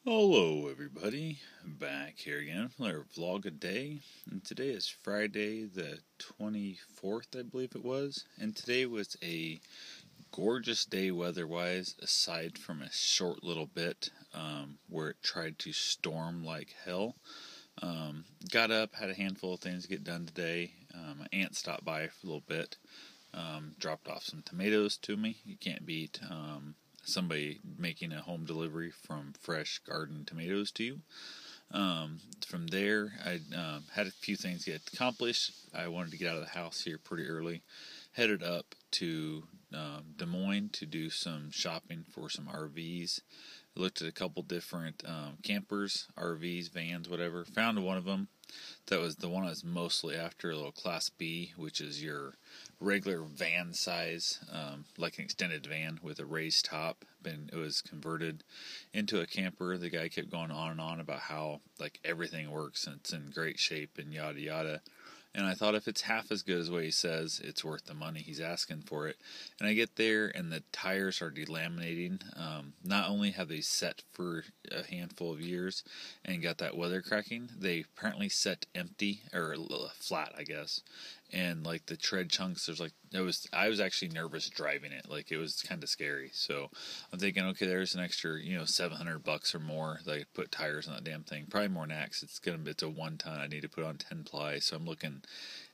Hello everybody, back here again for another vlog a day, and today is Friday the 24th I believe it was, and today was a gorgeous day weather-wise aside from a short little bit where it tried to storm like hell. Got up, had a handful of things to get done today. My aunt stopped by for a little bit, dropped off some tomatoes to me. You can't beat somebody making a home delivery from fresh garden tomatoes to you. From there, I had a few things to get accomplished. I wanted to get out of the house here pretty early. Headed up to Des Moines to do some shopping for some RVs. I looked at a couple different campers, RVs, vans, whatever. Found one of them. That was the one I was mostly after, a little Class B, which is your regular van size, like an extended van with a raised top. And it was converted into a camper. The guy kept going on and on about how like everything works and it's in great shape and yada yada. And I thought if it's half as good as what he says, it's worth the money he's asking for it. And I get there, and the tires are delaminating. Not only have they set for a handful of years and got that weather cracking, they apparently set empty, or flat, I guess. And like the tread chunks, I was actually nervous driving it. Like it was kind of scary. So I'm thinking, okay, there's an extra, $700 or more that I could put tires on that damn thing. Probably more than that, 'cause it's a 1 ton. I need to put on 10 ply. So I'm looking,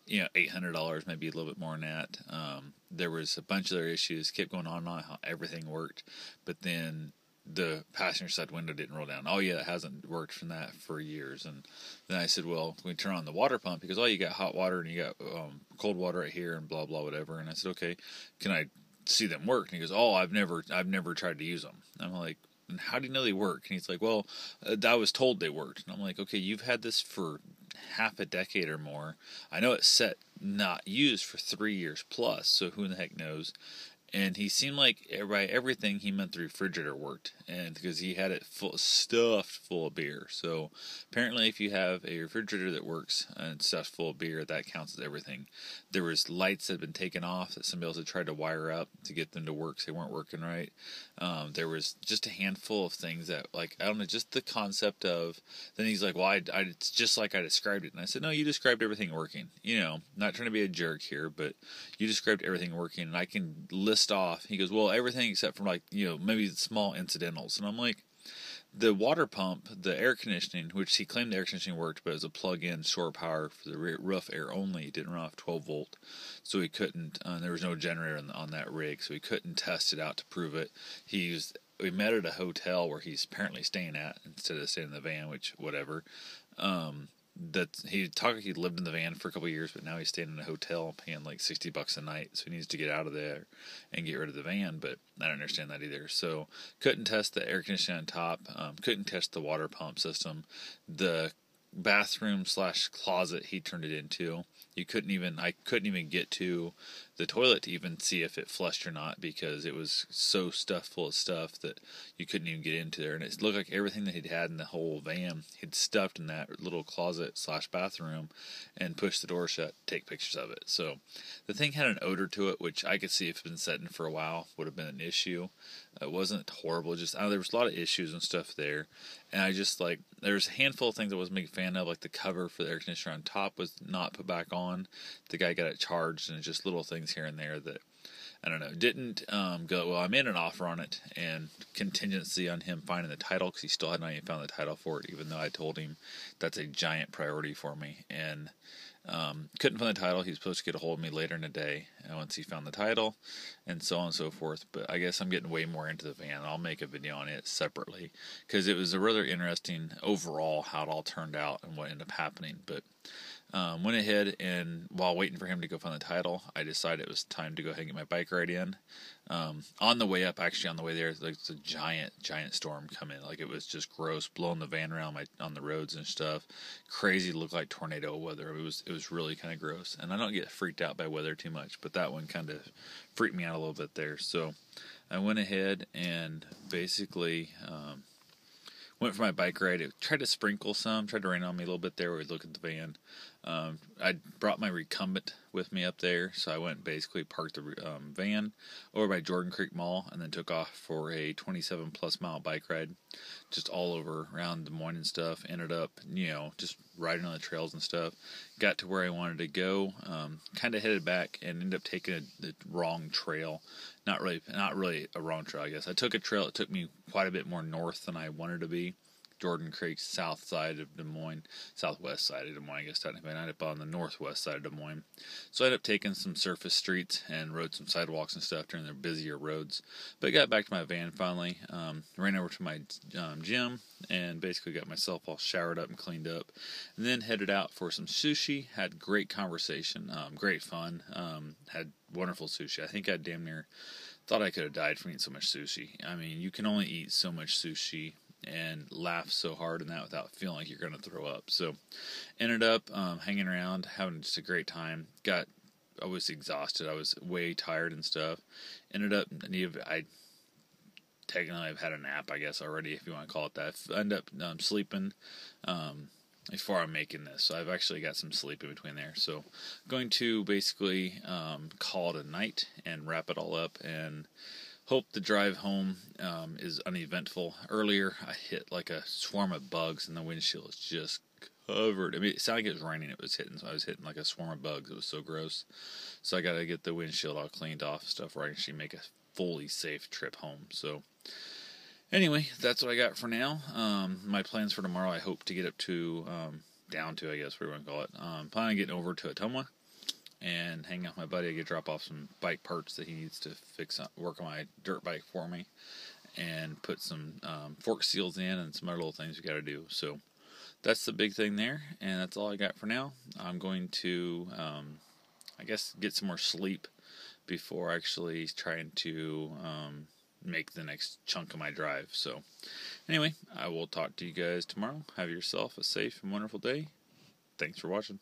$800, maybe a little bit more than that. There was a bunch of other issues. Kept going on and on how everything worked, but then the passenger side window didn't roll down. Oh yeah, it hasn't worked from that for years. And then I said, well, we turn on the water pump because you got hot water and you got cold water right here and blah blah whatever. And I said, okay, can I see them work? And he goes, oh, I've never tried to use them. And I'm like, and how do you know they work? And he's like, well, I was told they worked. And I'm like, okay, you've had this for half a decade or more. I know it's set not used for 3 years plus, so who in the heck knows? And he seemed like by everything he meant the refrigerator worked, and because he had it stuffed full of beer. So apparently, if you have a refrigerator that works and stuffed full of beer, that counts as everything. There was lights that had been taken off that somebody else had tried to wire up to get them to work, so they weren't working right. There was just a handful of things that, like, I don't know, just the concept of. Then he's like, "Well, it's just like I described it," and I said, "No, you described everything working. Not trying to be a jerk here, but you described everything working, and I can list off." He goes, well, everything except for maybe small incidentals. And I'm like, the water pump, the air conditioning, which he claimed the air conditioning worked, but it was a plug-in shore power for the roof air only. It didn't run off 12 volt, so he couldn't. There was no generator on that rig, so he couldn't test it out to prove it. We met at a hotel where he's apparently staying at instead of staying in the van, which whatever. That he talked like he lived in the van for a couple of years, but now he's staying in a hotel paying like $60 a night, so he needs to get out of there and get rid of the van, but I don't understand that either. So couldn't test the air conditioning on top, couldn't test the water pump system. The bathroom / closet he turned it into, I couldn't even get to the toilet to even see if it flushed or not, because it was so stuffed full of stuff that you couldn't even get into there. And it looked like everything that he'd had in the whole van he'd stuffed in that little closet / bathroom and pushed the door shut, take pictures of it. So the thing had an odor to it, which I could see if it had been sitting for a while would have been an issue. It wasn't horrible, just there was a lot of issues and stuff there. And I just there was a handful of things I wasn't a big fan of, like the cover for the air conditioner on top was not put back on. The guy got it charged, and just little things here and there that, I don't know, didn't go well. I made an offer on it and contingency on him finding the title, because he still had not even found the title for it, even though I told him that's a giant priority for me. And couldn't find the title. He was supposed to get a hold of me later in the day once he found the title, and so on and so forth. But I guess I'm getting way more into the van. I'll make a video on it separately, because it was a rather interesting overall how it all turned out and what ended up happening. But went ahead, and while waiting for him to go find the title, I decided it was time to go ahead and get my bike ride in. On the way up, actually on the way there, it's a giant storm coming. Like, it was just gross, blowing the van around on the roads and stuff. Crazy, looked like tornado weather. It was really kind of gross. And I don't get freaked out by weather too much, but that one kind of freaked me out a little bit there. So I went ahead and basically went for my bike ride. It tried to sprinkle some, tried to rain on me a little bit there. We look at the van. I brought my recumbent with me up there, so I went basically parked the van over by Jordan Creek Mall, and then took off for a 27 plus mile bike ride, just all over around Des Moines and stuff. Ended up, just riding on the trails and stuff. Got to where I wanted to go. Kind of headed back and ended up taking the wrong trail. Not really a wrong trail, I guess. I took a trail that took me quite a bit more north than I wanted to be. Jordan Creek, south side of Des Moines, southwest side of Des Moines, I guess technically. I ended up on the northwest side of Des Moines. So I ended up taking some surface streets and rode some sidewalks and stuff during the busier roads. But I got back to my van finally, ran over to my gym, and basically got myself all showered up and cleaned up. And then headed out for some sushi, had great conversation, great fun, had wonderful sushi. I think I damn near thought I could have died from eating so much sushi. I mean, you can only eat so much sushi and laugh so hard in that without feeling like you're going to throw up. So ended up hanging around, having just a great time. I was exhausted. I was way tired and stuff. Ended up, I've had a nap, I guess, already, if you want to call it that. I ended up sleeping before I'm making this. So I've actually got some sleep in between there. So going to basically call it a night and wrap it all up, and hope the drive home is uneventful. Earlier, I hit like a swarm of bugs, and the windshield is just covered. I mean, it sounded like it was raining. It was hitting, so I was hitting like a swarm of bugs. It was so gross. So I got to get the windshield all cleaned off, stuff where I can actually make a fully safe trip home. So anyway, that's what I got for now. My plans for tomorrow, I hope to get up to, down to, I guess, what do you want to call it. Planning on getting over to Ottumwa and hang out with my buddy. I could drop off some bike parts that he needs to work on my dirt bike for me, and put some fork seals in and some other little things we got to do. So that's the big thing there, and that's all I got for now. I'm going to, I guess, get some more sleep before actually trying to make the next chunk of my drive. So anyway, I will talk to you guys tomorrow. Have yourself a safe and wonderful day. Thanks for watching.